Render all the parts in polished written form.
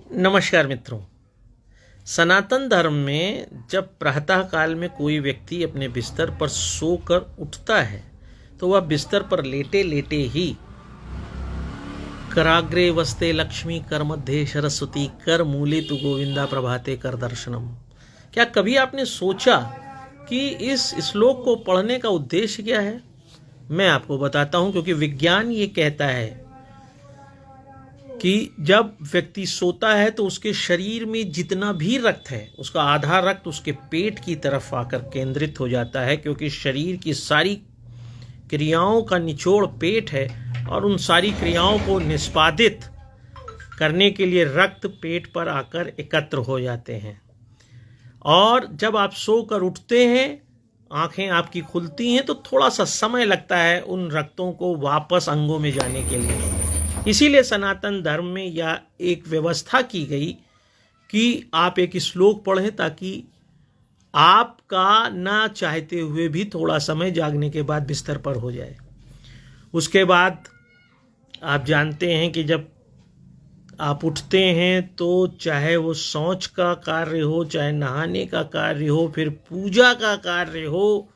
नमस्कार मित्रों। सनातन धर्म में जब प्रातः काल में कोई व्यक्ति अपने बिस्तर पर सोकर उठता है तो वह बिस्तर पर लेटे लेटे ही कराग्रे वस्ते लक्ष्मी कर मध्य सरस्वती कर मूले तु गोविंदा प्रभाते कर दर्शनम। क्या कभी आपने सोचा कि इस श्लोक को पढ़ने का उद्देश्य क्या है? मैं आपको बताता हूं, क्योंकि विज्ञान ये कहता है कि जब व्यक्ति सोता है तो उसके शरीर में जितना भी रक्त है उसका आधा रक्त उसके पेट की तरफ आकर केंद्रित हो जाता है, क्योंकि शरीर की सारी क्रियाओं का निचोड़ पेट है और उन सारी क्रियाओं को निष्पादित करने के लिए रक्त पेट पर आकर एकत्र हो जाते हैं। और जब आप सोकर उठते हैं, आंखें आपकी खुलती हैं, तो थोड़ा सा समय लगता है उन रक्तों को वापस अंगों में जाने के लिए। इसीलिए सनातन धर्म में यह एक व्यवस्था की गई कि आप एक श्लोक पढ़ें ताकि आपका ना चाहते हुए भी थोड़ा समय जागने के बाद बिस्तर पर हो जाए। उसके बाद आप जानते हैं कि जब आप उठते हैं तो चाहे वो शौच का कार्य हो, चाहे नहाने का कार्य हो, फिर पूजा का कार्य हो,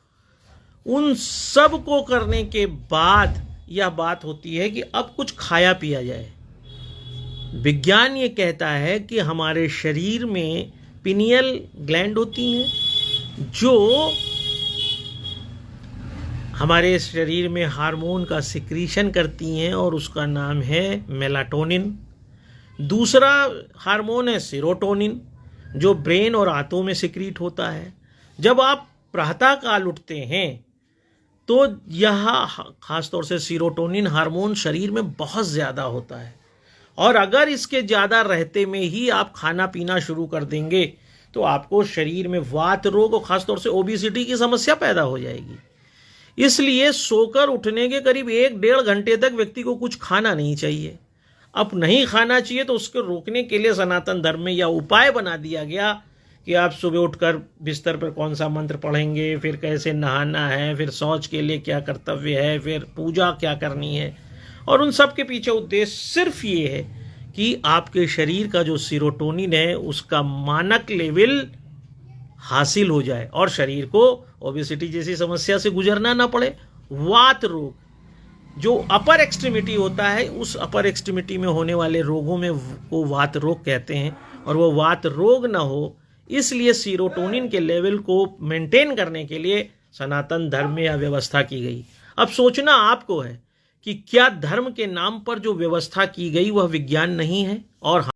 उन सब को करने के बाद यह बात होती है कि अब कुछ खाया पिया जाए। विज्ञान ये कहता है कि हमारे शरीर में पिनियल ग्लैंड होती हैं जो हमारे शरीर में हार्मोन का सिक्रीशन करती हैं और उसका नाम है मेलाटोनिन। दूसरा हार्मोन है सेरोटोनिन जो ब्रेन और आंतों में सिक्रीट होता है। जब आप प्रातः काल उठते हैं तो यह खासतौर से सीरोटोनिन हार्मोन शरीर में बहुत ज़्यादा होता है, और अगर इसके ज़्यादा रहते में ही आप खाना पीना शुरू कर देंगे तो आपको शरीर में वात रोग और ख़ासतौर से ओबेसिटी की समस्या पैदा हो जाएगी। इसलिए सोकर उठने के करीब 1-1.5 घंटे तक व्यक्ति को कुछ खाना नहीं चाहिए। अब नहीं खाना चाहिए तो उसको रोकने के लिए सनातन धर्म में यह उपाय बना दिया गया कि आप सुबह उठकर बिस्तर पर कौन सा मंत्र पढ़ेंगे, फिर कैसे नहाना है, फिर शौच के लिए क्या कर्तव्य है, फिर पूजा क्या करनी है। और उन सब के पीछे उद्देश्य सिर्फ ये है कि आपके शरीर का जो सीरोटोनिन है उसका मानक लेवल हासिल हो जाए और शरीर को ओबेसिटी जैसी समस्या से गुजरना ना पड़े। वात रोग जो अपर एक्सट्रीमिटी होता है, उस अपर एक्सट्रीमिटी में होने वाले रोगों में वो वात रोग कहते हैं, और वो वात रोग ना हो इसलिए सीरोटोनिन के लेवल को मेंटेन करने के लिए सनातन धर्म में यह व्यवस्था की गई। अब सोचना आपको है कि क्या धर्म के नाम पर जो व्यवस्था की गई वह विज्ञान नहीं है और